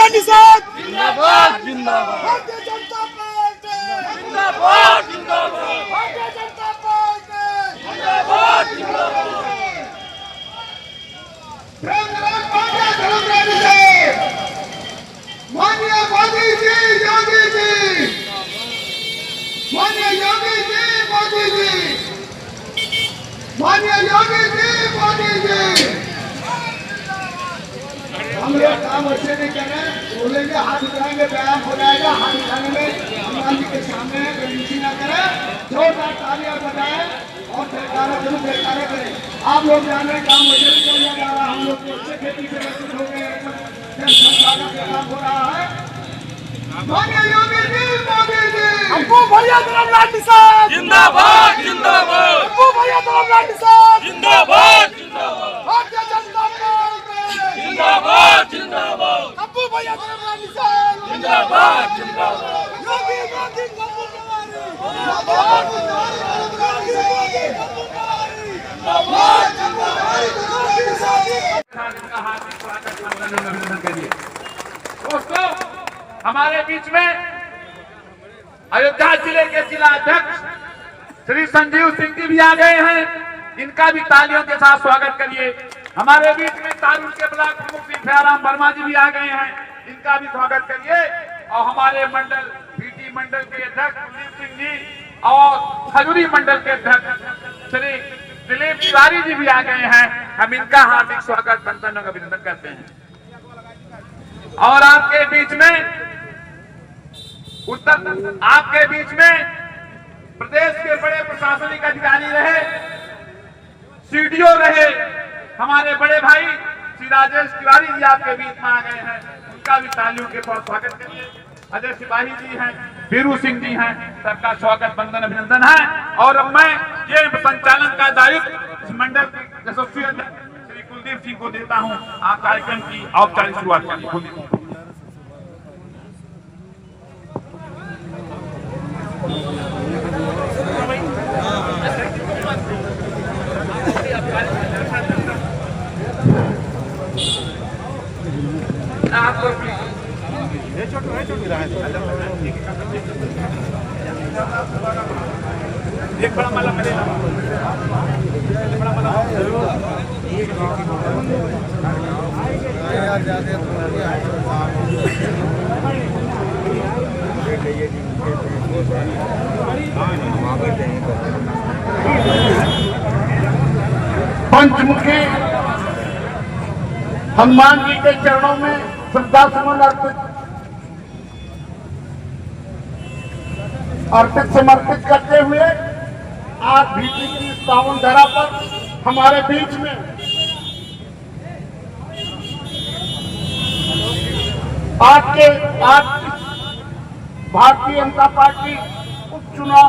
निषाद जिंदाबाद जिंदाबाद भारतीय जनता पार्टी जिंदाबाद जिंदाबाद भारतीय जनता पार्टी जिंदाबाद जिंदाबाद माननीय मोदी जी योगी जी माननीय योगी जी मोदी जी माननीय योगी जी मोदी जी हम लोग काम अच्छे नहीं करें बोलेंगे हाथ उठाएंगे व्यायाम हो जाएगा हाथ उठाने में हनुमान जी के सामने बेइज्जती ना करें जोरदार तालियां बजाएं और जयकारा जरूर जयकारा करें। आप लोग जान रहे काम अच्छे नहीं किया जा रहा हम लोग अच्छे खेती से व्यतीत हो गए जन संसाधन का काम हो रहा है। माननीय योगी जी मोदी जी अप्पू भैया धर्मलाल निषाद जिंदाबाद जिंदाबाद अप्पू भैया धर्मलाल निषाद जिंदाबाद जिंदाबाद भारतीय जनता पार्टी जिंदाबाद जिंदाबाद अप्पू भैया धर्मलाल निषाद जिंदाबाद जिंदाबाद योगी योगी अप्पू कुमारी जिंदाबाद योगी योगी अप्पू कुमारी जिंदाबाद करिए दोस्तों। हमारे बीच में अयोध्या जिले के जिला अध्यक्ष श्री संजीव सिंह जी भी आ गए हैं, इनका भी तालियों के साथ स्वागत करिए। हमारे बीच में तारुल के ब्लॉक प्रमुख श्री भयाराम वर्मा जी भी आ गए हैं, इनका भी स्वागत करिए। और हमारे मंडल पीटी मंडल के अध्यक्ष कुलदीप सिंह जी और खजूरी मंडल के अध्यक्ष श्री दिलीप तिवारी जी भी आ गए हैं, हम इनका हार्दिक स्वागत वंदन और अभिनंदन करते हैं। और आपके बीच में आपके बीच में प्रदेश के बड़े प्रशासनिक अधिकारी रहे, सीडीओ रहे, हमारे बड़े भाई श्री राजेश तिवारी जी आपके बीच में आ गए हैं, उनका भी तालियों के साथ स्वागत करिए। अजय सिपाही जी हैं, वीरू सिंह जी हैं, सबका स्वागत वंदन अभिनंदन है। और अब मैं ये संचालन का दायित्व इस मंडल के यशस्वी अध्यक्ष श्री कुलदीप सिंह को देता हूँ। आप कार्यक्रम की औपचारिक शुरुआत करिए। कुलदीप सिंह। एक बड़ा माला मिले पंचमुखी हनुमान जी के चरणों में श्रद्धा सुमन अर्पित समर्पित करते हुए आज भीटी की इस पावन धरा पर हमारे बीच में आज भारतीय जनता पार्टी उपचुनाव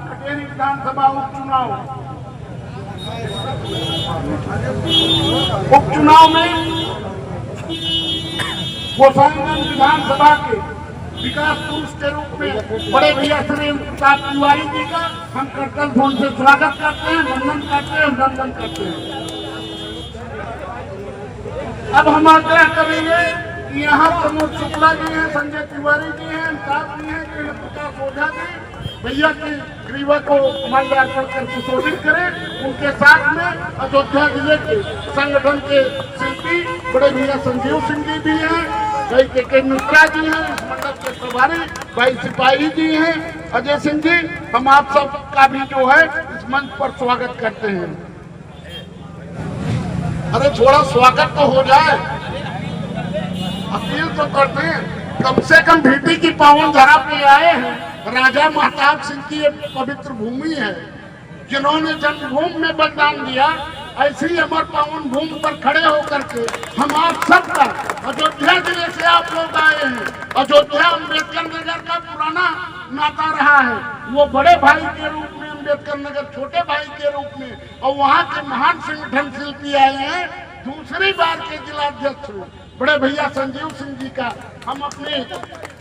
खटेरी विधानसभा उपचुनाव में गोसाईगंज विधानसभा के विकास पुरुष के रूप में बड़े भैया श्री तिवारी जी का हम कर्तव्य फोन से स्वागत करते हैं, वंदन करते हैं, अभिनंदन करते हैं। अब हम आग्रह करेंगे कि यहाँ प्रमोद शुक्ला जी हैं, संजय तिवारी जी हैं, अमिताभ जी हैं, प्रकाश ओझा जी भैया की ग्रीवा को माल्यार्पण कर सुशोभित करें। उनके साथ में अयोध्या जिले के संगठन के शिल्पी बड़े भैया संजीव सिंह जी भी हैं, भाई के मिश्रा जी हैं, इस मंडल के प्रभारी भाई सिपाही जी हैं, अजय सिंह जी, हम आप सब का भी जो है इस मंच पर स्वागत करते हैं। अरे थोड़ा स्वागत तो हो जाए, अपील तो करते हैं। कम से कम भीटी की पावन धरा पे आए हैं, राजा महताब सिंह की ये पवित्र भूमि है, जिन्होंने जन्मभूमि में बलिदान दिया। ऐसी अमर पावन भूमि पर खड़े होकर के हम आप सबका अयोध्या जिले से आप लोग आए हैं। अयोध्या अम्बेडकर नगर का पुराना नाता रहा है, वो बड़े भाई के रूप में अम्बेडकर नगर छोटे भाई के रूप में, और वहाँ के महान संगठन शिल्पी आए हैं। दूसरी बार के जिलाध्यक्ष बड़े भैया संजीव सिंह जी का हम अपने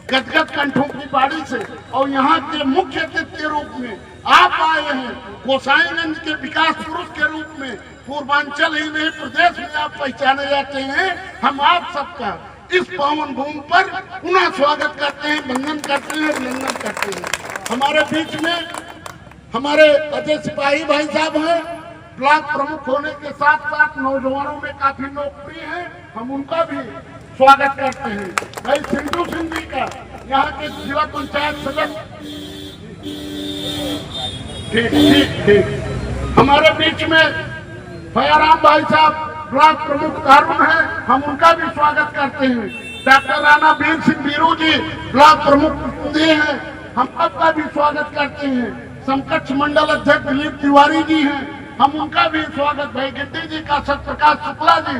गदगद कंठों की बाड़ी से और यहाँ के मुख्य अतिथि के रूप में आप आए हैं। गोसाईगंज के विकास पुरुष के रूप में पूर्वांचल ही नहीं प्रदेश में आप पहचाने जाते हैं। हम आप सबका इस पावन भूमि पर पुनः स्वागत करते हैं, वंदन करते हैं, अभिनंदन करते हैं। हमारे बीच में हमारे अजय सिपाही भाई साहब हैं, ब्लॉक प्रमुख होने के साथ साथ नौजवानों में काफी लोकप्रिय हैं, हम उनका भी स्वागत करते हैं। भाई सिंधु सिंह जी का यहाँ के जिला पंचायत सदस्य, ठीक। हमारे बीच में फयाराम भाई साहब ब्लॉक प्रमुख कारून है, हम उनका भी स्वागत करते हैं। डॉक्टर राणा वीर सिंह बीरू जी ब्लॉक प्रमुख दिए हैं, हम सबका भी स्वागत करते हैं। समकक्ष मंडल अध्यक्ष दिलीप तिवारी जी हैं, हम उनका भी स्वागत। भाई गिट्टी जी का सत्यप्रकाश शुक्ला जी।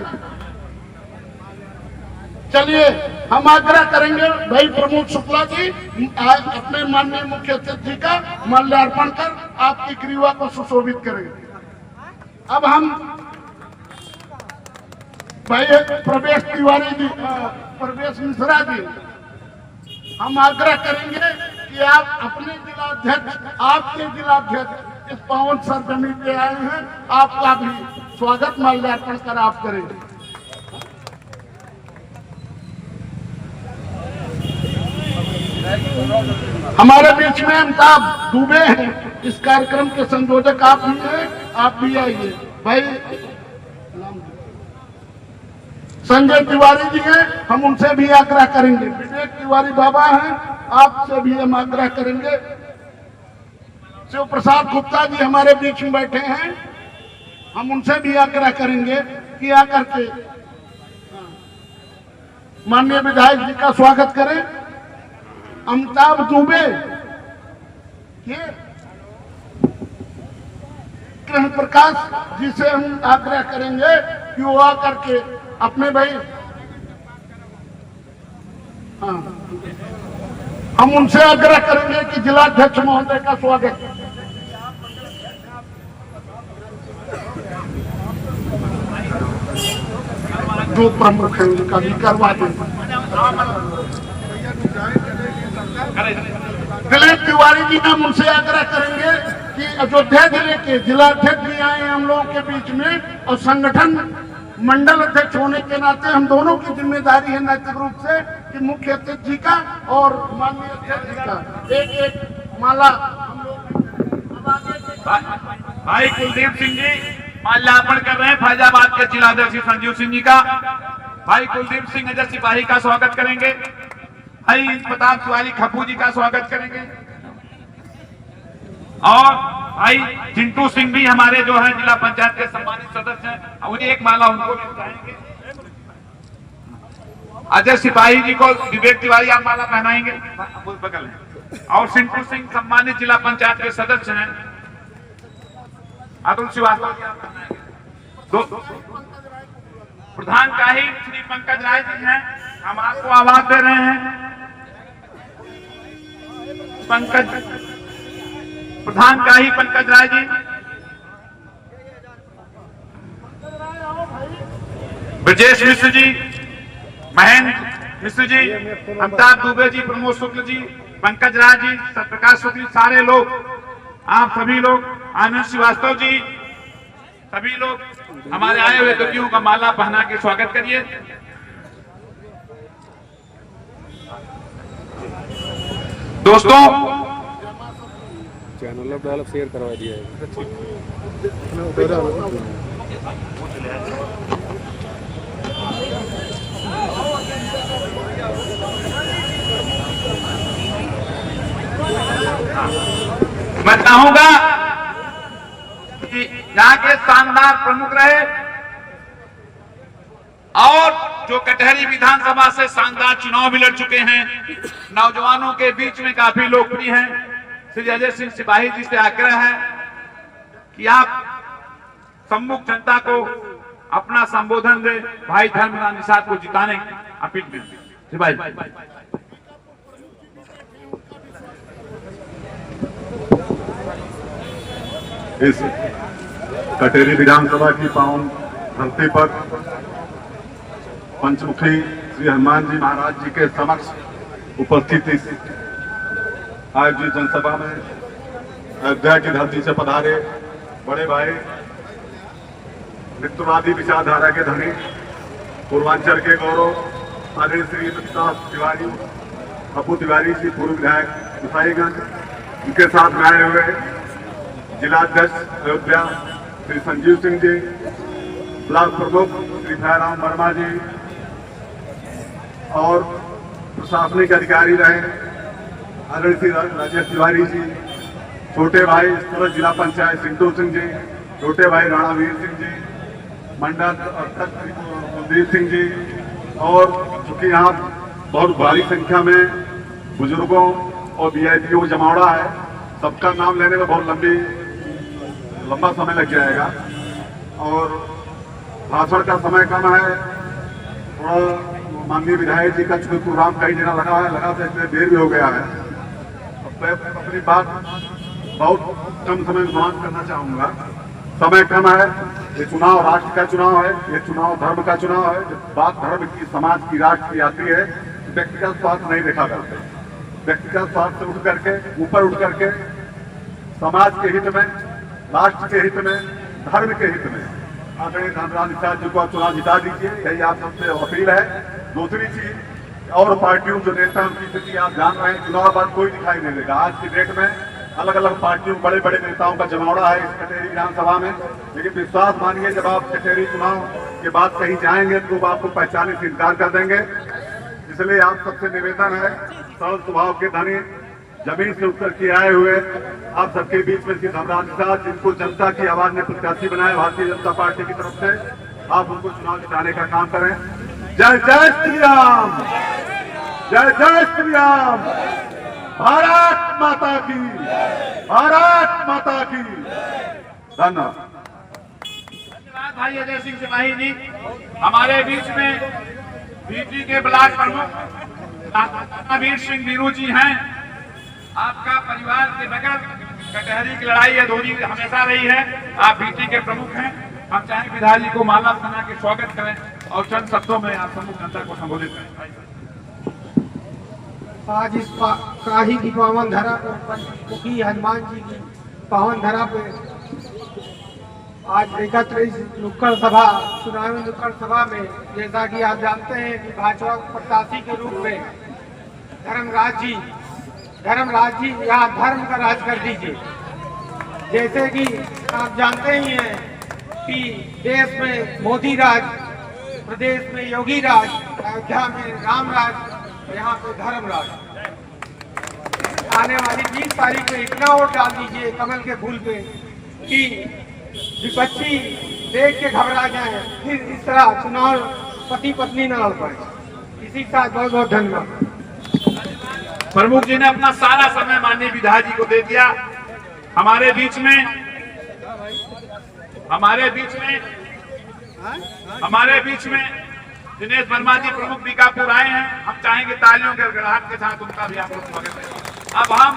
चलिए हम आग्रह करेंगे भाई प्रमोद शुक्ला जी अपने माननीय मुख्य अतिथि जी का माल्यार्पण कर आपकी ग्रीवा को सुशोभित करेंगे। अब हम भाई प्रवेश तिवारी जी, प्रवेश मिश्रा जी, हम आग्रह करेंगे कि आप अपने जिलाध्यक्ष, आपके जिलाध्यक्ष इस पावन सरजमी पे आए हैं, आपका भी स्वागत माल्यार्पण कर आप करेंगे। हमारे बीच में अमिताभ दुबे हैं, इस कार्यक्रम के संयोजक आप भी हैं, आप भी आइए। भाई संजय तिवारी जी हैं, हम उनसे भी आग्रह करेंगे। विवेक तिवारी बाबा हैं, आपसे भी हम आग्रह करेंगे। शिव प्रसाद गुप्ता जी हमारे बीच में बैठे हैं, हम उनसे भी आग्रह करेंगे कि आकर के माननीय विधायक जी का स्वागत करें। अमिताभ दुबे, ये कृष्ण प्रकाश जी से हम आग्रह करेंगे कि वो आकर के अपने भाई, हाँ, हम उनसे आग्रह करेंगे कि जिलाध्यक्ष महोदय का स्वागत। जो प्रमुख है उनका भी करवा देंगे। दिलीप तिवारी जी का मुझसे आग्रह करेंगे कि अयोध्या जिले के जिलाध्यक्ष भी आए हम लोगों के बीच में, और संगठन मंडल अध्यक्ष होने के नाते हम दोनों की जिम्मेदारी है नैतिक रूप से कि मुख्य अतिथि जी का और माननीय अध्यक्ष जी का एक एक माला हम लोग। भाई कुलदीप सिंह जी माल्यार्पण कर रहे हैं फैजाबाद के जिलाध्यक्ष संजीव सिंह जी का। भाई कुलदीप सिंह अजय सिपाही का स्वागत करेंगे। भाई प्रताप तिवारी खप्पू जी का स्वागत करेंगे, और भाई चिंटू सिंह भी हमारे जो है जिला पंचायत के सम्मानित सदस्य हैं, उन्हें एक माला उनको भी चाहेंगे। अजय सिपाही जी को विवेक तिवारी आप माला पहनाएंगे बगल में, और चिंटू सिंह सम्मानित जिला पंचायत के सदस्य हैं, अतुल श्रीवास्तव जी आप पहनाएंगे। प्रधान काही श्री पंकज राय जी हैं, हम आपको आवाज दे रहे हैं। पंकज, प्रधान काही पंकज राय जी, ब्रजेश मिश्र जी, महेंद्र मिश्र जी, अमिताभ दुबे जी, प्रमोद शुक्ल जी, पंकज राय जी, सत्यप्रकाश शुक्ल, सारे लोग, आप सभी लोग, आनंद श्रीवास्तव जी, सभी लोग हमारे आए हुए अतिथियों का माला पहना के स्वागत करिए। दोस्तों चैनल डेवलप शेयर करवा दिया है। मैं चाहूंगा कि यहाँ के शानदार प्रमुख रहे, और जो कटहरी विधानसभा से शानदार चुनाव भी लड़ चुके हैं, नौजवानों के बीच में काफी लोकप्रिय हैं, श्री अजय सिंह सिपाही जी से आग्रह है कि आप सम्मुख जनता को अपना संबोधन दे, भाई धर्मदान निषाद को जिताने की अपील करते हैं। सिपाही इस कटेरी विधानसभा की पावन धरती पर पंचमुखी श्री हनुमान जी महाराज जी के समक्ष उपस्थित इस आयोजित जनसभा में अयोध्या की धरती से पधारे बड़े भाई, मित्रवादी विचारधारा के धनी, पूर्वांचल के गौरव, आदरणीय श्री प्रताप तिवारी, पप्पू तिवारी जी, पूर्व विधायक गोसाईगंज, उनके साथ में आए हुए जिलाध्यक्ष अयोध्या श्री संजीव सिंह जी, ब्लॉक प्रमुख श्री भैराम वर्मा जी और प्रशासनिक अधिकारी रहे आदरणीय श्री राजेश तिवारी जी, छोटे भाई सूरत जिला पंचायत सिंटू सिंह जी, छोटे भाई राणावीर सिंह जी, मंडल अध्यक्ष कुलदीप सिंह जी, और चूंकि यहाँ बहुत भारी संख्या में बुजुर्गों और वीआईपीओं को जमावड़ा है, सबका नाम लेने में बहुत लंबा समय लग जाएगा और भाषण का समय कम है। थोड़ा माननीय विधायक जी का चूंकि प्रोग्राम कई जगह लगा तो इसलिए देर भी हो गया है। मैं अपनी बात बहुत कम समय में समाप्त करना चाहूंगा। समय कम है, ये चुनाव राष्ट्र का चुनाव है, ये चुनाव धर्म का चुनाव है। जब बात धर्म की, समाज की, राष्ट्र की आती है, व्यक्तिगत स्वार्थ नहीं देखा करते। व्यक्तिगत स्वार्थ से उठ करके, ऊपर उठ करके समाज के हित में, राष्ट्र के हित में, धर्म के हित में आदरणीय धर्मराज निषाद जी को आप चुनाव जिता दीजिए, यही आप सबसे अपील है। दूसरी चीज, और पार्टियों जो नेता उनकी स्थिति आप जान रहे हैं, चुनाव बाद कोई दिखाई नहीं देगा। आज की डेट में अलग अलग पार्टियों, बड़े बड़े नेताओं का जमावड़ा है इस कटेरी विधानसभा में, लेकिन विश्वास मानिए जब आप कटेरी चुनाव के बाद कहीं जाएंगे तो वो आपको पहचानने से इनकार कर देंगे। इसलिए आप सबसे निवेदन है, सरल स्वभाव के धनी, जमीन से उतर के आए हुए आप सबके बीच में श्री धर्मराज निषाद, जिनको जनता की आवाज ने प्रत्याशी बनाया भारतीय जनता पार्टी की तरफ से, आप उनको चुनाव जिताने का काम करें। जय जय श्री राम, जय जय श्री राम, भारत माता की, भारत माता की। धन्यवाद। धन्यवाद भाई अजय सिंह सिपाही जी। हमारे बीच में बीटी के ब्लॉक प्रमुख वीर सिंह वीरू जी हैं। आपका परिवार के बगैर कटहरी की लड़ाई अधूरी हमेशा रही है। आप बीटी के प्रमुख हैं। हम चाहें विधायक जी को माला बना के स्वागत करें और चंद शब्दों में आप समूह जनता को संबोधित करें। आज इस काही की पावन धरा पर, पंचमुखी हनुमान जी की पावन धरा पे आज एकत्र इस नुक्कड़ सभा, चुनावी नुक्कड़ सभा में, जैसा कि आप जानते हैं कि भाजपा प्रत्याशी के रूप में धर्मराज जी यहाँ धर्म का राज कर दीजिए। जैसे कि आप जानते ही हैं कि देश में मोदी राज, प्रदेश में योगी राज, अयोध्या में राम राज, यहाँ पे धर्म राज। आने वाली 20 तारीख को इतना वोट डाल दीजिए कमल के फूल पे कि विपक्षी देख के घबरा जाए, फिर इस तरह चुनाव पति पत्नी न लड़ पाए। इसी के साथ बहुत बहुत धन्यवाद। प्रमुख जी ने अपना सारा समय माननीय विधायक जी को दे दिया। हमारे बीच में दिनेश वर्मा जी प्रमुख बीकापुर आए हैं। हम चाहेंगे तालियों के गड़गड़ाहट के साथ उनका भी आप लोग स्वागत करें। अब हम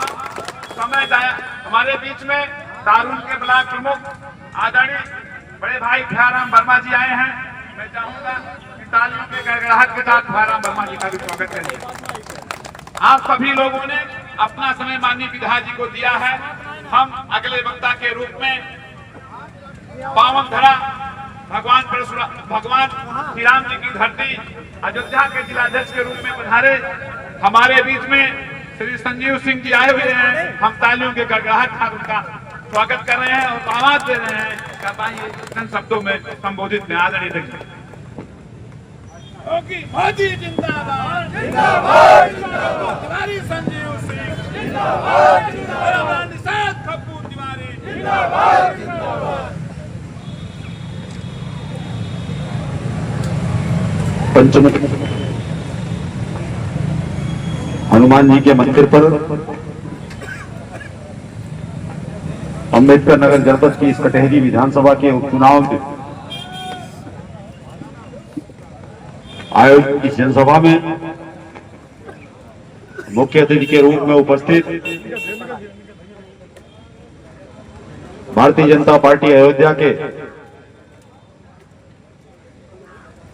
हमारे बीच में दारुल के ब्लॉक प्रमुख आदरणीय बड़े भाई भैराम वर्मा जी आए हैं। मैं चाहूंगा कि तालियों के गड़गड़ाहट के साथ भैराम वर्मा जी का भी स्वागत करिए। आप सभी लोगों ने अपना समय माननीय विधायक जी को दिया है। हम अगले वक्ता के रूप में पावन धरा भगवान श्री राम जी की धरती अयोध्या के जिलाध्यक्ष के रूप में पधारे हमारे बीच में श्री संजीव सिंह जी आए हुए हैं। हम तालियों के गड़गड़ाहट के साथ उनका स्वागत कर रहे हैं और आवाज दे रहे हैं। बताइए चंद शब्दों में संबोधित में आदरणीय देखिए। मोदी जिंदाबाद, जिंदाबाद, तिवारी संजीव सिंह जिंदाबाद, जिंदाबाद, निषाद पप्पू तिवारी जिंदाबाद, जिंदाबाद। पंचमुखी हनुमान जी के मंदिर पर अम्बेडकर नगर जनपद की इस कटहरी विधानसभा के उपचुनाव में आयोजित इस जनसभा में मुख्य अतिथि के रूप में उपस्थित भारतीय जनता पार्टी अयोध्या के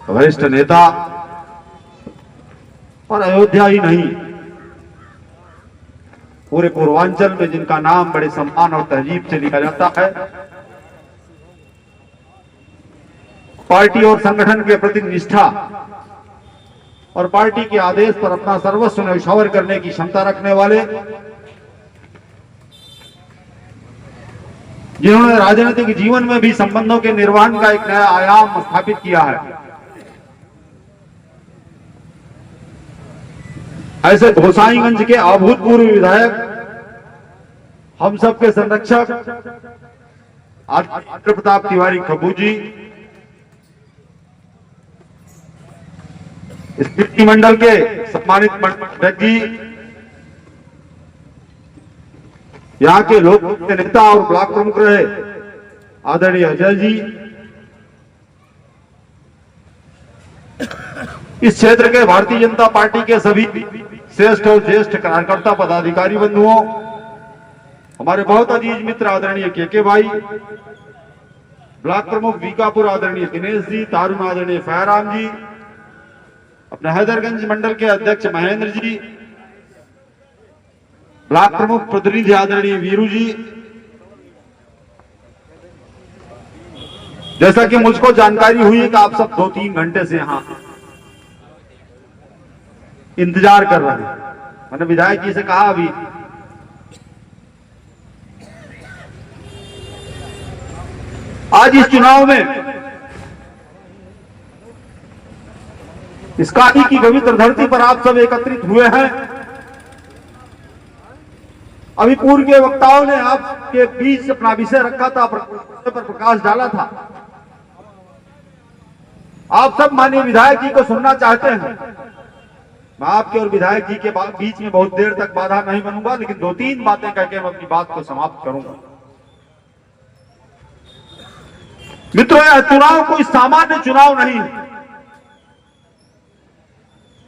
वरिष्ठ नेता और अयोध्या ही नहीं पूरे पूर्वांचल में जिनका नाम बड़े सम्मान और तहजीब से लिया जाता है, पार्टी और संगठन के प्रति निष्ठा और पार्टी के आदेश पर अपना सर्वस्व न्यौछावर करने की क्षमता रखने वाले, जिन्होंने राजनीतिक जीवन में भी संबंधों के निर्वहन का एक नया आयाम स्थापित किया है, ऐसे गोसाईगंज के अभूतपूर्व विधायक, हम सबके संरक्षक आचार्य प्रताप तिवारी खब्बू जी, स्मृति मंडल के सम्मानित मंडल जी, यहाँ के लोकप्रिय नेता और ब्लॉक प्रमुख रहे आदरणीय अजय जी, इस क्षेत्र के भारतीय जनता पार्टी के सभी श्रेष्ठ और ज्येष्ठ कार्यकर्ता पदाधिकारी बंधुओं, हमारे बहुत अजीज मित्र आदरणीय के भाई, ब्लॉक प्रमुख बीकापुर आदरणीय दिनेश जी, तारून आदरणीय फहराम जी, अपने हैदरगंज मंडल के अध्यक्ष महेंद्र जी, ब्लॉक प्रमुख प्रतिनिधि आदरणीय वीरू जी, जैसा कि मुझको जानकारी हुई कि आप सब 2-3 घंटे से यहां इंतजार कर रहे हैं। मैंने विधायक जी से कहा अभी आज इस चुनाव में इस काशी की पवित्र धरती पर आप सब एकत्रित हुए हैं। अभी पूर्व के वक्ताओं ने आपके बीच अपना विषय रखा था, पर प्रकाश डाला था। आप सब माननीय विधायक जी को सुनना चाहते हैं। मैं आपके और विधायक जी के बीच में बहुत देर तक बाधा नहीं बनूंगा, लेकिन 2-3 बातें कहकर मैं अपनी बात को समाप्त करूंगा। मित्रों, यह चुनाव कोई सामान्य चुनाव नहीं है।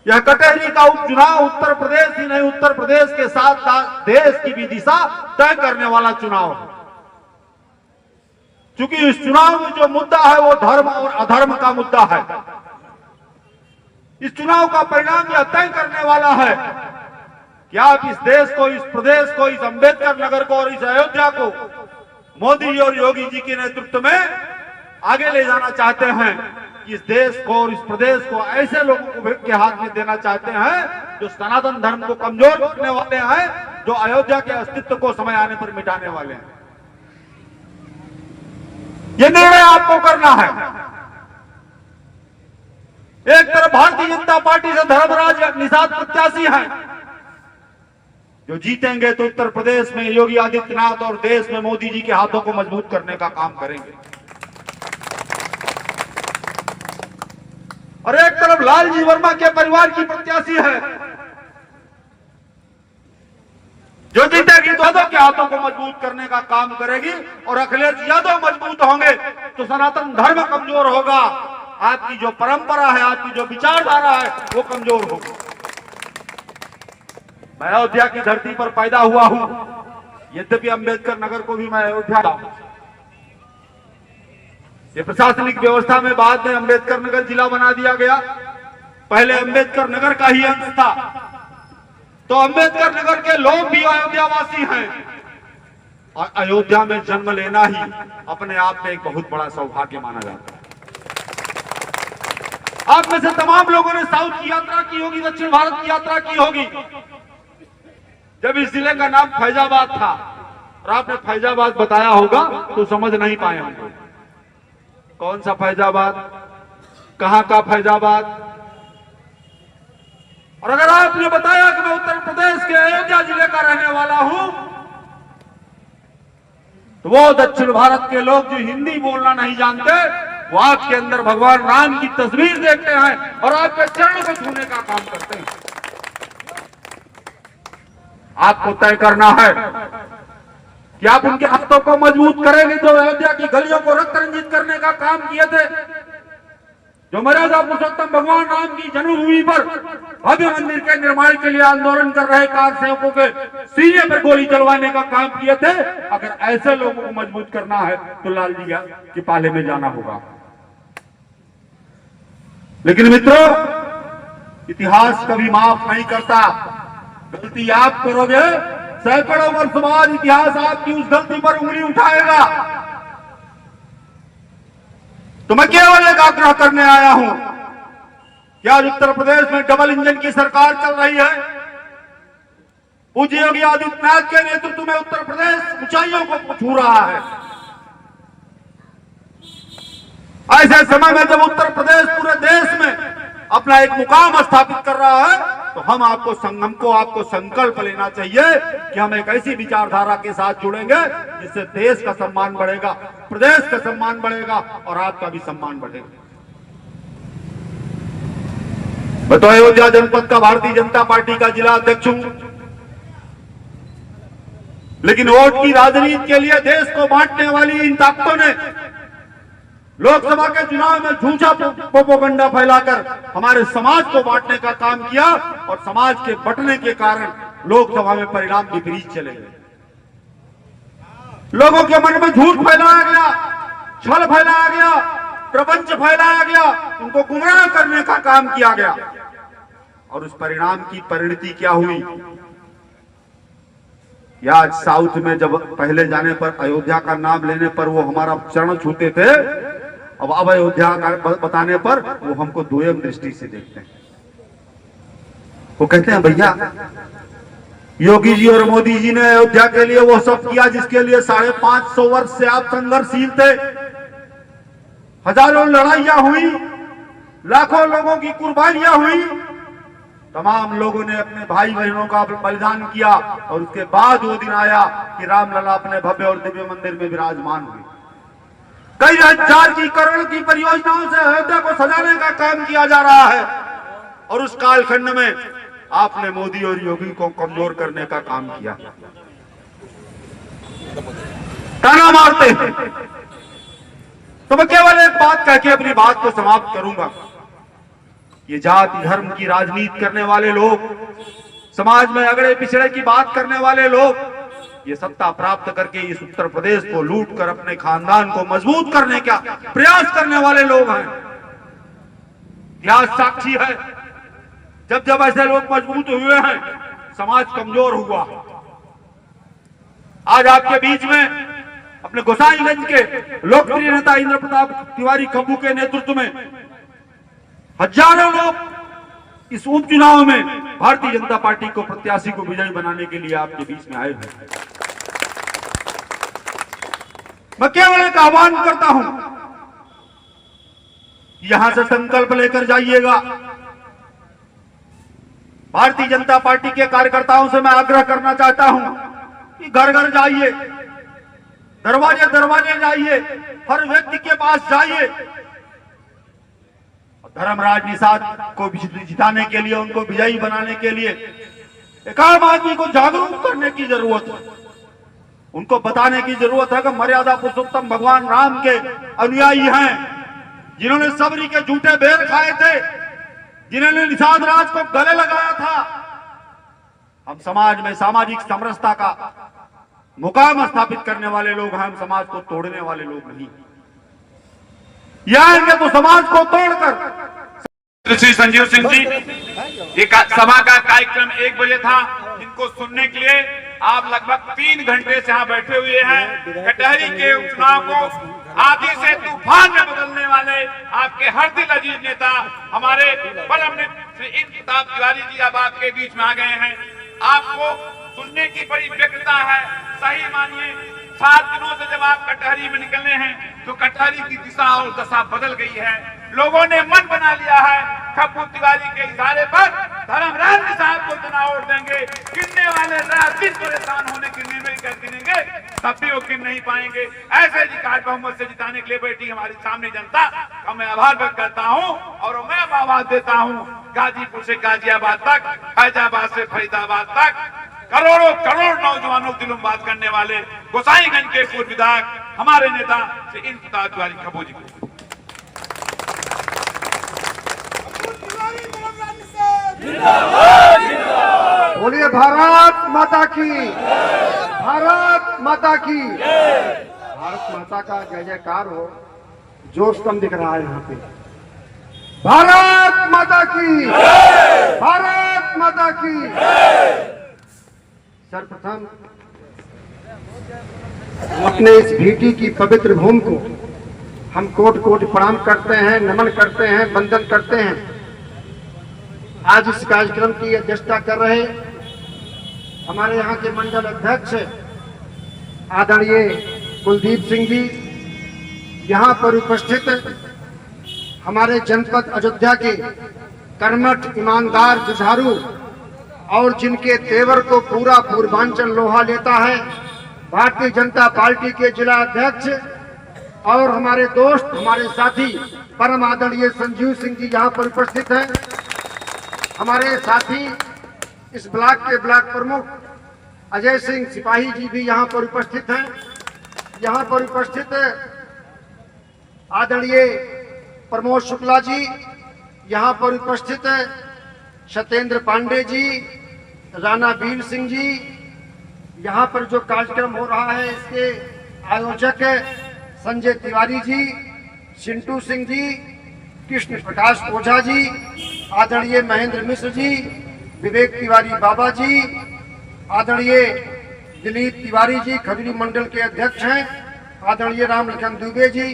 यह कटहरी का उपचुनाव उत्तर प्रदेश ही नहीं, उत्तर प्रदेश के साथ देश की भी दिशा तय करने वाला चुनाव है। क्योंकि इस चुनाव में जो मुद्दा है वो धर्म और अधर्म का मुद्दा है। इस चुनाव का परिणाम यह तय करने वाला है कि आप इस देश को, इस प्रदेश को, इस अंबेडकर नगर को और इस अयोध्या को मोदी जी और योगी जी के नेतृत्व में आगे ले जाना चाहते हैं। इस देश को और इस प्रदेश को ऐसे लोगों को के हाथ में देना चाहते हैं जो सनातन धर्म को कमजोर करने वाले हैं, जो अयोध्या के अस्तित्व को समय आने पर मिटाने वाले हैं। यह निर्णय आपको करना है। एक तरफ भारतीय जनता पार्टी से धर्मराज निषाद प्रत्याशी हैं जो जीतेंगे तो उत्तर प्रदेश में योगी आदित्यनाथ और देश में मोदी जी के हाथों को मजबूत करने का काम करेंगे। और एक तरफ लालजी वर्मा के परिवार की प्रत्याशी है जो जीतेगी तो यादव के हाथों को मजबूत करने का काम करेगी, और अखिलेश यादव मजबूत होंगे तो सनातन धर्म कमजोर होगा। आपकी जो परंपरा है, आपकी जो विचारधारा है वो कमजोर होगी। मैं अयोध्या की धरती पर पैदा हुआ हूं, यद्यपि अंबेडकर नगर को भी मैं अयोध्या हूं। ये प्रशासनिक व्यवस्था में बाद में अंबेडकर नगर जिला बना दिया गया। पहले अंबेडकर नगर का ही अंश था। तो अंबेडकर नगर के लोग भी अयोध्यावासी हैं, और अयोध्या में जन्म लेना ही अपने आप में एक बहुत बड़ा सौभाग्य माना जाता है। आप में से तमाम लोगों ने साउथ की यात्रा की होगी, दक्षिण भारत की यात्रा की होगी। जब इस जिले का नाम फैजाबाद था और आपने फैजाबाद बताया होगा तो समझ नहीं पाए होंगे। कौन सा फैजाबाद, कहां का फैजाबाद? और अगर आपने बताया कि मैं उत्तर प्रदेश के अयोध्या जिले का रहने वाला हूं, तो वो दक्षिण भारत के लोग जो हिंदी बोलना नहीं जानते, वो आपके अंदर भगवान राम की तस्वीर देखते हैं और आपके चरणों को छूने का काम करते हैं। आपको तय करना है कि आप उनके हाथों को मजबूत करेंगे जो अयोध्या की गलियों को रक्त रंजित करने का काम किए थे, जो मर्यादा पुरुषोत्तम भगवान राम की जन्मभूमि पर भव्य मंदिर के निर्माण के लिए आंदोलन कर रहे कार सेवकों के सीने पर गोली चलवाने का काम किए थे। अगर ऐसे लोगों को मजबूत करना है तो लालजी के पाले में जाना होगा। लेकिन मित्रों, इतिहास कभी माफ नहीं करता। गलती आप करोगे, सैकड़ों वर्ष बाद इतिहास आपकी उस गलती पर उंगली उठाएगा। तो मैं केवल एक आग्रह करने आया हूं कि आज उत्तर प्रदेश में डबल इंजन की सरकार चल रही है। पूज्य योगी आदित्यनाथ के नेतृत्व में उत्तर प्रदेश ऊंचाइयों को छू रहा है। ऐसे समय में जब उत्तर प्रदेश पूरे देश में अपना एक मुकाम स्थापित कर रहा है, तो हमको आपको संकल्प लेना चाहिए कि हम एक ऐसी विचारधारा के साथ जुड़ेंगे जिससे देश का सम्मान बढ़ेगा, प्रदेश का सम्मान बढ़ेगा और आपका भी सम्मान बढ़ेगा। मैं तो अयोध्या जनपद का भारतीय जनता पार्टी का जिला अध्यक्ष हूं, लेकिन वोट की राजनीति के लिए देश को बांटने वाली इन ताकतों ने लोकसभा के चुनाव में झूठा प्रोपेगेंडा फैलाकर हमारे समाज को बांटने का काम किया और समाज के बंटने के कारण लोकसभा में परिणाम विपरीत चले गए। लोगों के मन में झूठ फैलाया गया, छल फैलाया गया, प्रपंच फैलाया गया, उनको गुमराह करने का काम किया गया और उस परिणाम की परिणति क्या हुई? या आज साउथ में जब पहले जाने पर अयोध्या का नाम लेने पर वो हमारा चरण छूते थे, अब अयोध्या का बताने पर वो हमको दोयम दृष्टि से देखते हैं। वो कहते हैं भैया योगी जी और मोदी जी ने अयोध्या के लिए वो सब किया जिसके लिए 550 वर्ष से आप संघर्षशील थे। हजारों लड़ाइयां हुई, लाखों लोगों की कुर्बानियां हुई, तमाम लोगों ने अपने भाई बहनों का बलिदान किया और उसके बाद वो दिन आया कि रामलला अपने भव्य और दिव्य मंदिर में विराजमान हुए। कई हजार की करोड़ की परियोजनाओं से अयोध्या को सजाने का काम किया जा रहा है और उस कालखंड में आपने मोदी और योगी को कमजोर करने का काम किया। ताना मारते हैं। तो मैं केवल एक बात कह के अपनी बात को समाप्त करूंगा। ये जाति धर्म की राजनीति करने वाले लोग, समाज में अगड़े पिछड़े की बात करने वाले लोग, ये सत्ता प्राप्त करके इस उत्तर प्रदेश को लूट कर अपने खानदान को मजबूत करने का प्रयास करने वाले लोग हैं। इतिहास साक्षी है, जब जब ऐसे लोग मजबूत हुए हैं समाज कमजोर हुआ। आज आपके बीच में अपने गोसाईगंज के लोकप्रिय नेता इंद्र प्रताप तिवारी खब्बू के नेतृत्व में हजारों लोग इस उपचुनाव में भारतीय जनता पार्टी को प्रत्याशी को विजयी बनाने के लिए आपके बीच में आए हैं। मैं केवल एक आह्वान करता हूं, यहां से संकल्प लेकर जाइएगा। भारतीय जनता पार्टी के कार्यकर्ताओं से मैं आग्रह करना चाहता हूं कि घर घर जाइए, दरवाजे दरवाजे जाइए, हर व्यक्ति के पास जाइए। धर्मराज निषाद को जिताने के लिए, उनको विजयी बनाने के लिए एक आम आदमी को जागरूक करने की जरूरत है। उनको बताने की जरूरत है कि मर्यादा पुरुषोत्तम भगवान राम के अनुयायी हैं, जिन्होंने सबरी के झूठे बेर खाए थे, जिन्होंने निषाद राज को गले लगाया था। हम समाज में सामाजिक समरसता का मुकाम स्थापित करने वाले लोग हैं, हम समाज को तोड़ने वाले लोग नहीं। ये आएंगे तो समाज को तोड़कर। श्री संजीव सिंह जी, ये सभा का कार्यक्रम 1 बजे था, जिनको सुनने के लिए आप लगभग 3 घंटे से यहाँ बैठे हुए हैं। कटहरी के उपचुनाव को आंधी से तूफान में बदलने वाले आपके हर दिल अजीज नेता हमारे परम मित्र श्री इंद्र प्रताप तिवारी जी अब आपके बीच में आ गए हैं। आपको सुनने की बड़ी व्यग्रता है, सही मानिए 7 दिनों से जब आप कटहरी में निकलने हैं तो कटहरी की दिशा और दशा बदल गई है। लोगों ने मन बना लिया है, खब्बू तिवारी के इशारे पर धर्मराज निषाद को चुनाव वोट देंगे। गिनने वाले रात दिन परेशान होने की निर्णय कर गिनेंगे, तब भी वो गिन नहीं पाएंगे। ऐसे अधिकार बहुमत से जिताने के लिए बैठी हमारी सामने जनता का मैं आभार व्यक्त करता हूँ और मैं आवाज देता हूँ गाजीपुर से गाजियाबाद तक, फैजाबाद से फरीदाबाद तक करोड़ों करोड़ नौजवानों को दिलों बात करने वाले गोसाईगंज के पूर्व विधायक हमारे नेता श्री इंद्र प्रताप तिवारी खब्बू जी को। बोलिए भारत माता की, भारत माता की, भारत माता का जय जयकार हो। जोश कम दिख रहा है यहाँ पे। भारत माता की, भारत माता की। सर्वप्रथम अपने इस भीटी की पवित्र भूमि को हम कोट कोट प्रणाम करते हैं, नमन करते हैं, वंदन करते हैं। आज इस कार्यक्रम की अध्यक्षता कर रहे हमारे यहाँ के मंडल अध्यक्ष आदरणीय कुलदीप सिंह जी, यहाँ पर उपस्थित हमारे जनपद अयोध्या के कर्मठ ईमानदार जुझारू और जिनके तेवर को पूरा पूर्वांचल लोहा लेता है, भारतीय जनता पार्टी के जिला अध्यक्ष और हमारे दोस्त, हमारे साथी परम आदरणीय संजीव सिंह जी यहाँ पर उपस्थित हैं। हमारे साथी इस ब्लॉक के ब्लॉक प्रमुख अजय सिंह सिपाही जी भी यहाँ पर उपस्थित हैं। यहाँ पर उपस्थित आदरणीय प्रमोद शुक्ला जी, यहाँ पर उपस्थित सत्येंद्र पांडे जी, राणा वीर सिंह जी, यहाँ पर जो कार्यक्रम हो रहा है इसके आयोजक संजय तिवारी जी, चिंटू सिंह जी, कृष्ण प्रकाश ओझा जी, आदरणीय महेंद्र मिश्र जी, विवेक तिवारी बाबा जी, आदरणीय दिलीप तिवारी जी खजूरी मंडल के अध्यक्ष हैं, आदरणीय राम लखन दुबे जी,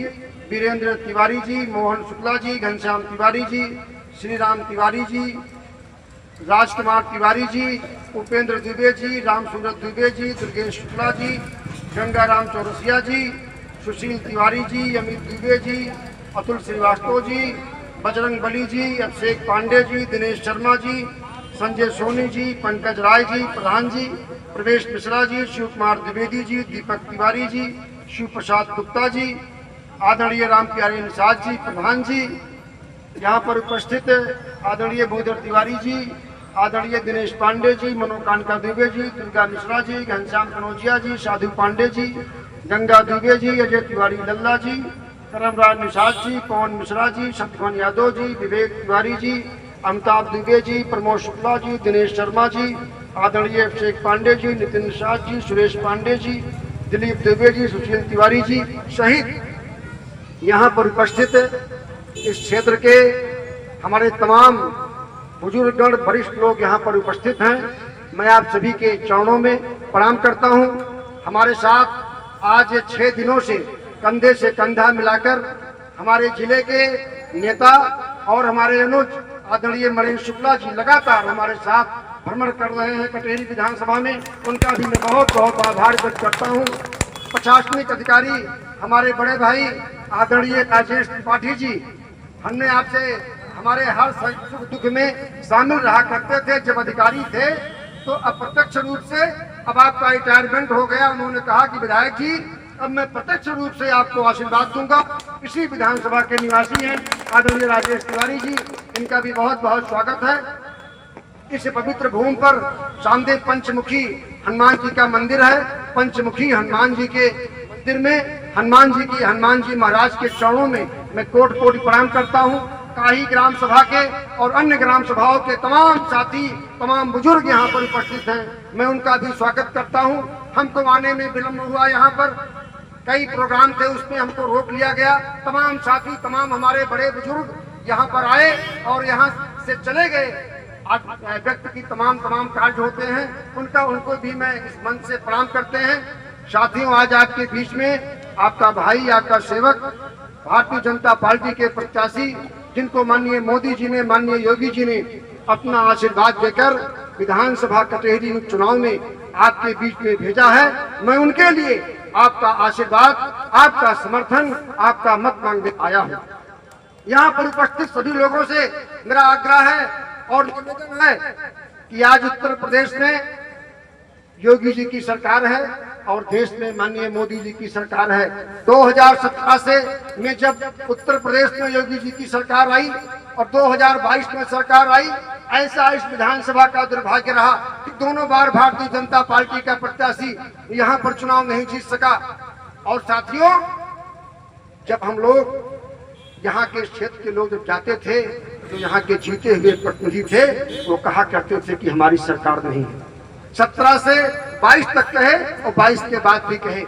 वीरेंद्र तिवारी जी, मोहन शुक्ला जी, घनश्याम तिवारी जी, श्री राम तिवारी जी, राजकुमार तिवारी जी, उपेंद्र दुबे जी, राम सूरत दुबे जी, दुर्गेश शुक्ला जी, गंगाराम चौरसिया जी, सुशील तिवारी जी, अमित दुबे जी, अतुल श्रीवास्तव जी, बजरंग बली जी, अभिषेक पांडे जी, दिनेश शर्मा जी, संजय सोनी जी, पंकज राय जी प्रधान जी, प्रवेश मिश्रा जी, शिव कुमार द्विवेदी जी, दीपक तिवारी जी, शिव प्रसाद गुप्ता जी, आदरणीय राम प्यारे निषाद जी प्रधान जी, यहाँ पर उपस्थित आदरणीय भूधर तिवारी जी, आदरणीय दिनेश पांडे जी, मनोकांका दुबे जी, दुर्गा मिश्रा जी, घनश्याम कनौजिया जी, साधु पांडे जी, गंगा दुबे जी, अजय तिवारी लल्ला जी, करमराज निषाद जी, पवन मिश्रा जी, शत्रुघ्न यादव जी, विवेक तिवारी जी, अमिताभ दुबे जी, प्रमोद शुक्ला जी, दिनेश शर्मा जी, आदरणीय अभिषेक पांडे जी, नितिन निषाद जी, सुरेश पांडे जी, दिलीप दुबे जी, सुशील तिवारी जी सहित यहाँ पर उपस्थित इस क्षेत्र के हमारे तमाम बुजुर्गगण वरिष्ठ लोग यहाँ पर उपस्थित हैं। मैं आप सभी के चरणों में प्रणाम करता हूँ। हमारे साथ आज 6 दिनों से कंधे से कंधा मिलाकर हमारे जिले के नेता और हमारे अनुज आदरणीय मनीष शुक्ला जी लगातार हमारे साथ भ्रमण कर रहे हैं कटेरी विधानसभा में। उनका भी मैं बहुत बहुत आभार व्यक्त करता हूँ। प्रशासनिक अधिकारी हमारे बड़े भाई आदरणीय राजेश त्रिपाठी जी, हमने आपसे हमारे हर सुख दुख में शामिल रहा करते थे। जब अधिकारी थे तो अप्रत्यक्ष रूप से, अब आपका रिटायरमेंट हो गया, उन्होंने कहा कि विधायक जी अब मैं प्रत्यक्ष रूप से आपको आशीर्वाद दूंगा। इसी विधानसभा के निवासी हैं आदरणीय राजेश तिवारी जी, इनका भी बहुत बहुत स्वागत है। इस पवित्र भूमि पर सामदेव पंचमुखी हनुमान जी का मंदिर है। पंचमुखी हनुमान जी के मंदिर में हनुमान जी महाराज के चरणों में मैं कोटि कोटि प्रणाम करता हूँ। काही ग्राम सभा के और अन्य ग्राम सभाओं के तमाम साथी, तमाम बुजुर्ग यहाँ पर उपस्थित हैं, मैं उनका भी स्वागत करता हूँ। हमको आने में विलम्ब हुआ, यहाँ पर कई प्रोग्राम थे उसमें हमको रोक लिया गया। तमाम साथी, तमाम हमारे बड़े बुजुर्ग यहाँ पर आए और यहाँ से चले गए। व्यक्ति की तमाम कार्य होते हैं, उनको भी मैं इस मंच से प्रणाम करते हैं। साथियों, आज आपके बीच में आपका भाई, आपका सेवक, भारतीय जनता पार्टी के प्रत्याशी, जिनको माननीय मोदी जी ने, माननीय योगी जी ने अपना आशीर्वाद देकर विधानसभा कटेरी उपचुनाव में आपके बीच में भेजा है, मैं उनके लिए आपका आशीर्वाद, आपका समर्थन, आपका मत मांगने आया हूँ। यहाँ पर उपस्थित सभी लोगों से मेरा आग्रह है और निवेदन है कि आज उत्तर प्रदेश में योगी जी की सरकार है और देश में माननीय मोदी जी की सरकार है। 2017 से में जब उत्तर प्रदेश में योगी जी की सरकार आई और 2022 में सरकार आई, ऐसा इस विधानसभा का दुर्भाग्य रहा कि दोनों बार भारतीय जनता पार्टी का प्रत्याशी यहाँ पर चुनाव नहीं जीत सका। और साथियों, जब हम लोग यहाँ के क्षेत्र के लोग जब जाते थे तो यहाँ के जीते हुए प्रतिनिधि थे, वो कहा करते थे कि हमारी सरकार नहीं है। 17 से 22 तक कहे और 22 के बाद भी कहे,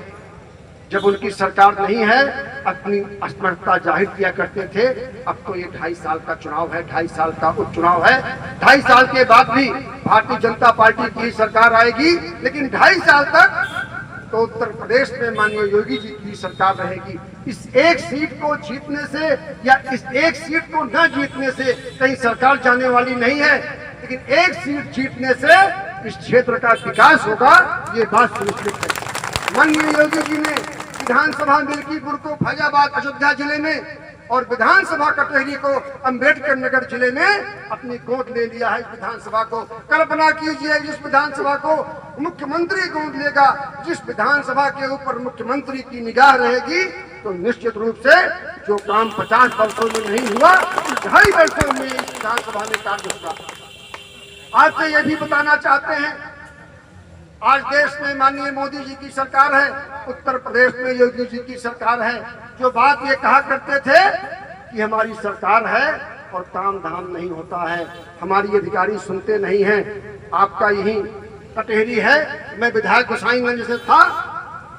जब उनकी सरकार नहीं है अपनी असमर्थता जाहिर किया करते थे। अब तो ये 2.5 साल का चुनाव है, 2.5 साल का उपचुनाव है। 2.5 साल के बाद भी भारतीय जनता पार्टी की सरकार आएगी, लेकिन 2.5 साल तक तो उत्तर प्रदेश में माननीय योगी जी की सरकार रहेगी। इस एक सीट को जीतने से या इस एक सीट को न जीतने से कहीं सरकार जाने वाली नहीं है, लेकिन एक सीट जीतने से इस क्षेत्र का विकास होगा, ये बात सुनिश्चित है। माननीय योगी जी ने विधानसभा मिल्कीपुर को फैजाबाद अयोध्या जिले में और विधानसभा कटहरी को अंबेडकर नगर जिले में अपनी गोद ले लिया है। इस विधानसभा को कल्पना कीजिए, जिस विधानसभा को मुख्यमंत्री गोद लेगा, जिस विधानसभा के ऊपर मुख्यमंत्री की निगाह रहेगी, तो निश्चित रूप से जो काम 50 वर्षों में नहीं हुआ, 2.5 वर्षों में इस विधानसभा में कार्य होगा। आज से ये भी बताना चाहते हैं, आज देश में माननीय मोदी जी की सरकार है, उत्तर प्रदेश में योगी जी की सरकार है। जो बात ये कहा करते थे कि हमारी सरकार है और काम धाम नहीं होता है, हमारी अधिकारी सुनते नहीं हैं। आपका यही कटहरी है, मैं विधायक गोसाईगंज से था,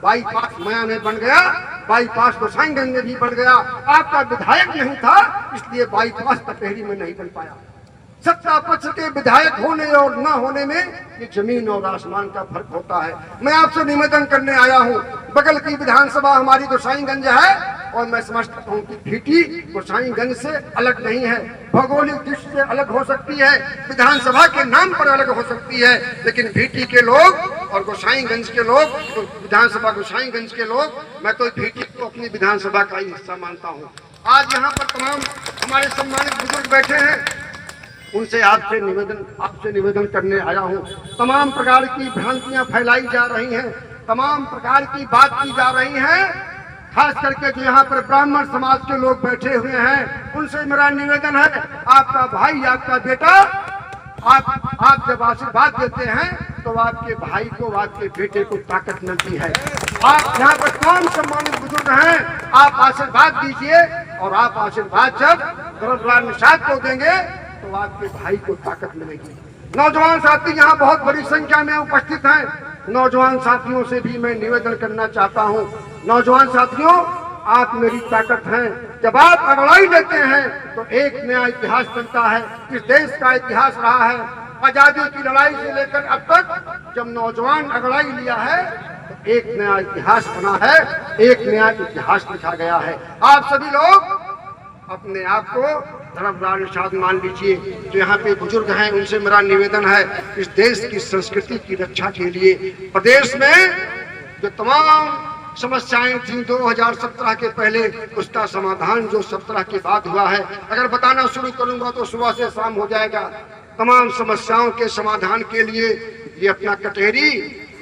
बाईपास मया में बन गया, बाईपास गोसाईगंज में भी बन गया। आपका विधायक नहीं था, इसलिए बाईपास कटहरी में नहीं बन पाया। सत्ता पक्ष के विधायक होने और न होने में ये जमीन और आसमान का फर्क होता है। मैं आपसे निवेदन करने आया हूँ, बगल की विधानसभा हमारी गोसाईगंज है और मैं समझता हूँ कि भीटी गोसाईगंज से अलग नहीं है, भौगोलिक दृष्टि से अलग हो सकती है, विधानसभा के नाम पर अलग हो सकती है, लेकिन भीटी के लोग और गोसाईगंज के लोग, विधानसभा गोसाईगंज के लोग, मैं तो भीटी को अपनी विधानसभा का ही हिस्सा मानता हूँ। आज यहाँ पर तमाम हमारे सम्मानित बुजुर्ग बैठे हैं, उनसे आपसे निवेदन करने आया हूँ। तमाम प्रकार की भ्रांतियां फैलाई जा रही हैं, तमाम प्रकार की बात की जा रही है, खास करके जो यहाँ पर ब्राह्मण समाज के लोग बैठे हुए हैं, उनसे मेरा निवेदन है, आपका भाई, आपका बेटा, आप जब आशीर्वाद देते हैं तो आपके भाई को, आपके बेटे को ताकत मिलती है। आप यहाँ पर तमाम सम्मानित बुजुर्ग हैं, आप आशीर्वाद दीजिए और आप आशीर्वाद जब धर्मलाल निषाद को देंगे तो आपके भाई को ताकत मिलेगी। नौजवान साथी यहाँ बहुत बड़ी संख्या में उपस्थित हैं। नौजवान साथियों से भी मैं निवेदन करना चाहता हूँ, नौजवान साथियों, आप मेरी ताकत हैं। जब आप अगुवाई लेते हैं तो एक नया इतिहास बनता है। इस देश का इतिहास रहा है, आजादी की लड़ाई से लेकर अब तक जब नौजवान अगुवाई लिया है तो एक नया इतिहास बना है, एक नया इतिहास लिखा गया है। आप सभी लोग अपने आप को धर्मलाल निषाद मान लीजिए। जो यहाँ पे बुजुर्ग हैं, उनसे मेरा निवेदन है, इस देश की संस्कृति की रक्षा के लिए प्रदेश में जो तमाम समस्याएं थी 2017 के पहले, उसका समाधान जो 17 के बाद हुआ है, अगर बताना शुरू करूंगा तो सुबह से शाम हो जाएगा। तमाम समस्याओं के समाधान के लिए ये अपना कटहरी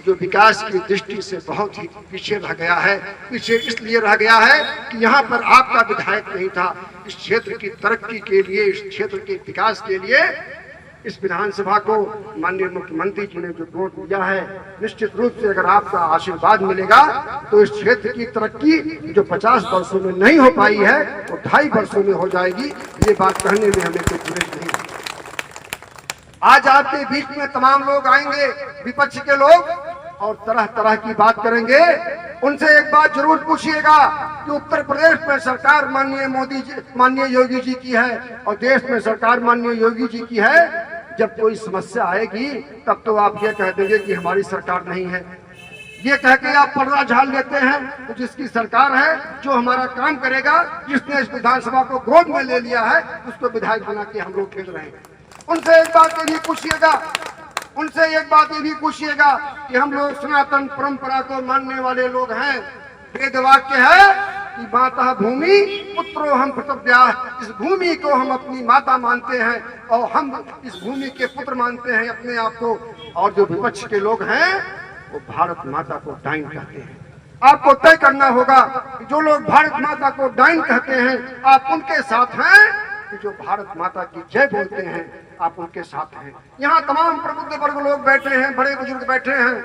जो विकास की दृष्टि से बहुत ही पीछे रह गया है, पीछे इसलिए रह गया है कि यहाँ पर आपका विधायक नहीं था। इस क्षेत्र की तरक्की के लिए, इस क्षेत्र के विकास के लिए इस विधानसभा को माननीय मुख्यमंत्री जी ने जो वोट दिया है, निश्चित रूप से अगर आपका आशीर्वाद मिलेगा तो इस क्षेत्र की तरक्की जो 50 वर्षों में नहीं हो पाई है वो 2.5 वर्षों में हो जाएगी। ये बात कहने में हमें कोई गुरेज नहीं। आज आपके बीच में तमाम लोग आएंगे, विपक्ष के लोग, और तरह तरह की बात करेंगे। उनसे एक बात जरूर पूछिएगा कि उत्तर प्रदेश में सरकार माननीय मोदी जी, माननीय योगी जी की है और देश में सरकार माननीय योगी जी की है। जब कोई समस्या आएगी तब तो आप ये कह देंगे कि हमारी सरकार नहीं है। ये कह के आप पर्दा झाड़ लेते हैं। तो जिसकी सरकार है, जो हमारा काम करेगा, जिसने इस विधानसभा को गोद में ले लिया है, उसको विधायक बना के हम लोग खेल रहे हैं। उनसे एक बात ये भी पूछिएगा, उनसे एक बात ये भी पूछिएगा कि हम लोग सनातन परंपरा को मानने वाले लोग हैं। वेद वाक्य है कि माता भूमि पुत्रो हम प्रतव्या, इस भूमि को हम अपनी माता मानते हैं और हम इस भूमि के पुत्र मानते हैं अपने आप को। और जो विपक्ष के लोग हैं वो भारत माता को डाइन कहते हैं। आपको तय करना होगा कि जो लोग भारत माता को डाइन कहते हैं, आप उनके साथ हैं, जो भारत माता की जय बोलते हैं, आप उनके साथ हैं। यहाँ तमाम प्रबुद्ध वर्ग लोग बैठे हैं, बड़े बुजुर्ग बैठे हैं।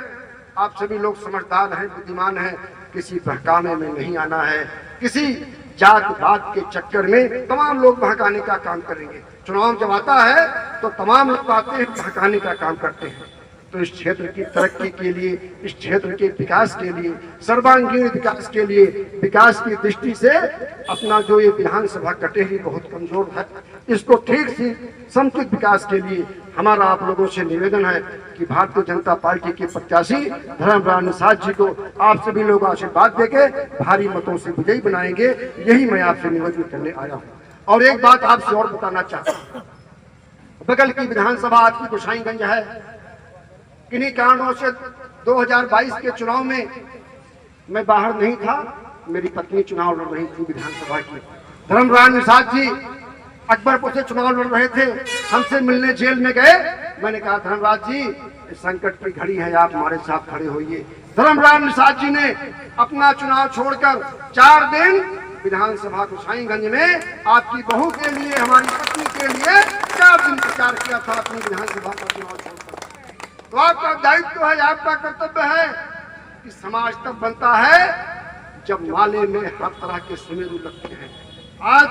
आप सभी लोग समझदार हैं, बुद्धिमान हैं, किसी बहकाने में नहीं आना है। किसी जात पात के चक्कर में तमाम लोग बहकाने का काम करेंगे। चुनाव जब आता है तो तमाम लोग आते हैं, बहकाने का काम करते हैं। तो इस क्षेत्र की तरक्की के लिए, इस क्षेत्र के विकास के लिए, सर्वांगीण विकास के लिए, विकास की दृष्टि से अपना जो ये विधानसभा कटहरी बहुत कमजोर है, इसको ठीक से समुचित विकास के लिए हमारा आप लोगों से निवेदन है कि भारतीय जनता पार्टी के प्रत्याशी धर्मराज निषाद जी को आप सभी लोग आशीर्वाद देके भारी मतों से विजयी बनाएंगे। यही मैं आपसे निवेदन करने आया हूँ। और एक बात आपसे और बताना चाहता हूँ, बगल की विधानसभा आपकी गोसाईगंज है। किन्हीं कारणों से 2022 के चुनाव में मैं बाहर नहीं था, मेरी पत्नी चुनाव लड़ रही थी विधानसभा की। धर्मराज निषाद जी अकबरपुर से चुनाव लड़ रहे थे, हमसे मिलने जेल में गए। मैंने कहा धर्मराज जी इस संकट की घड़ी है, आप हमारे साथ खड़े होइए। धर्मराज निषाद जी ने अपना चुनाव छोड़कर 4 दिन विधानसभा गोसाईगंज में आपकी बहू के लिए, हमारी पत्नी के लिए 4 दिन प्रचार किया था अपनी विधानसभा का चुनाव छोड़कर। तो आपका दायित्व है, आपका कर्तव्य है कि समाज तब बनता है जब माले में हर तरह के सुमेरु लगते हैं। आज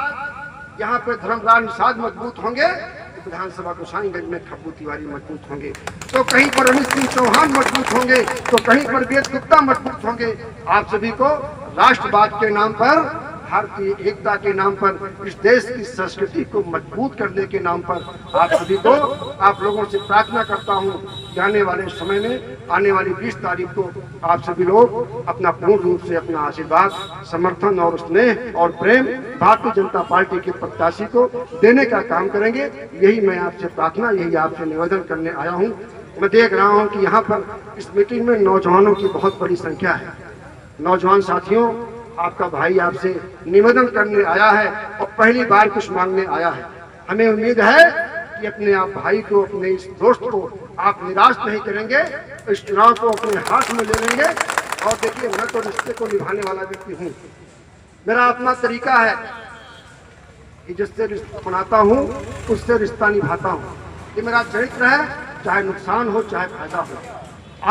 यहाँ पे धर्मराज निषाद मजबूत होंगे तो विधानसभा गोसाईगंज में खब्बू तिवारी मजबूत होंगे, तो कहीं पर अमित सिंह चौहान मजबूत होंगे, तो कहीं पर वेद गुप्ता मजबूत होंगे। आप सभी को राष्ट्रवाद के नाम पर, भारतीय एकता के नाम पर, इस देश की संस्कृति को मजबूत करने के नाम पर आप सभी को, आप लोगों से प्रार्थना करता हूं कि आने वाले समय में, आने वाली 20 तारीख को आप सभी लोग अपना पूर्ण रूप से अपना आशीर्वाद, समर्थन और स्नेह और प्रेम भारतीय जनता पार्टी के प्रत्याशी को देने का काम करेंगे। यही मैं आपसे प्रार्थना, यही आपसे निवेदन करने आया हूँ। मैं देख रहा हूँ कि यहाँ पर इस मीटिंग में नौजवानों की बहुत बड़ी संख्या है। नौजवान साथियों, आपका भाई आपसे निवेदन करने आया है और पहली बार कुछ मांगने आया है। हमें उम्मीद है कि अपने आप भाई को, अपने इस दोस्त को आप निराश नहीं करेंगे, इस चुनाव को अपने हाथ में ले लेंगे। और देखिए, मैं तो रिश्ते को निभाने वाला व्यक्ति हूँ। मेरा अपना तरीका है कि जिससे रिश्ता बनाता हूँ उससे रिश्ता निभाता हूँ। ये मेरा चरित्र है, चाहे नुकसान हो चाहे फायदा हो।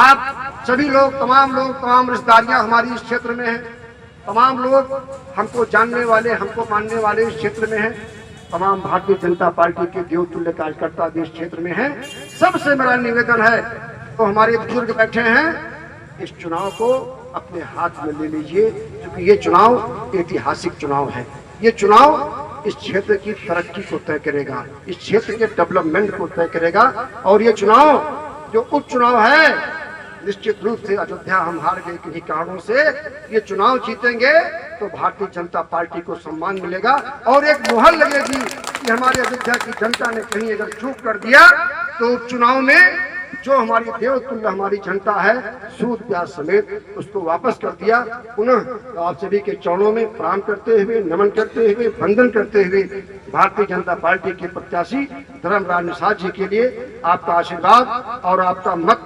आप सभी लोग, तमाम रिश्तेदारियाँ हमारी इस क्षेत्र में हैं। तमाम लोग हमको जानने वाले, हमको मानने वाले इस क्षेत्र में हैं। तमाम भारतीय जनता पार्टी के देवतुल्य कार्यकर्ता भी इस क्षेत्र में हैं। सबसे मेरा निवेदन है, तो हमारे बुजुर्ग बैठे हैं, इस चुनाव को अपने हाथ में ले लीजिए, क्योंकि ये चुनाव ऐतिहासिक चुनाव है। ये चुनाव इस क्षेत्र की तरक्की को तय करेगा, इस क्षेत्र के डेवलपमेंट को तय करेगा। और ये चुनाव जो उपचुनाव है, निश्चित रूप से अयोध्या हम हार गए किन्हीं कारणों से, ये चुनाव जीतेंगे तो भारतीय जनता पार्टी को सम्मान मिलेगा और एक मुहर लगेगी कि हमारे अयोध्या की जनता ने कहीं अगर चूक कर दिया तो उपचुनाव में जो हमारी देवतुल्य हमारी जनता है, सूद प्याज समेत उसको वापस कर दिया। पुनः तो आप सभी के चरणों में प्रणाम करते हुए, नमन करते हुए, वंदन करते हुए भारतीय जनता पार्टी के प्रत्याशी धर्मराज निषाद जी के लिए आपका आशीर्वाद और आपका मत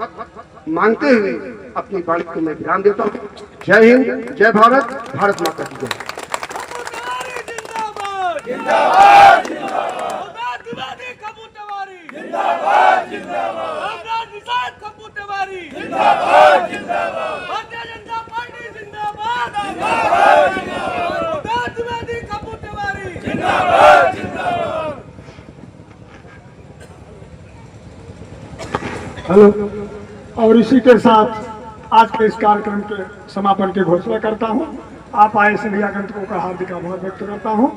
मांगते हुए अपनी वाणी को मैं विराम देता हूँ। जय हिंद, जय भारत, भारत माता की जय। हेलो। और इसी के साथ आज के इस कार्यक्रम के समापन की घोषणा करता हूं। आप आए सभी आगंतुकों का हार्दिक आभार व्यक्त करता हूं।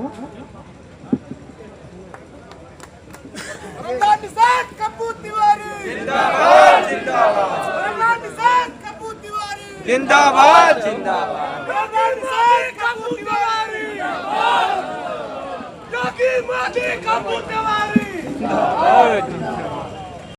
जिंदाबाद जिंदाबाद। जोगी मांझी कपूर तिवारी।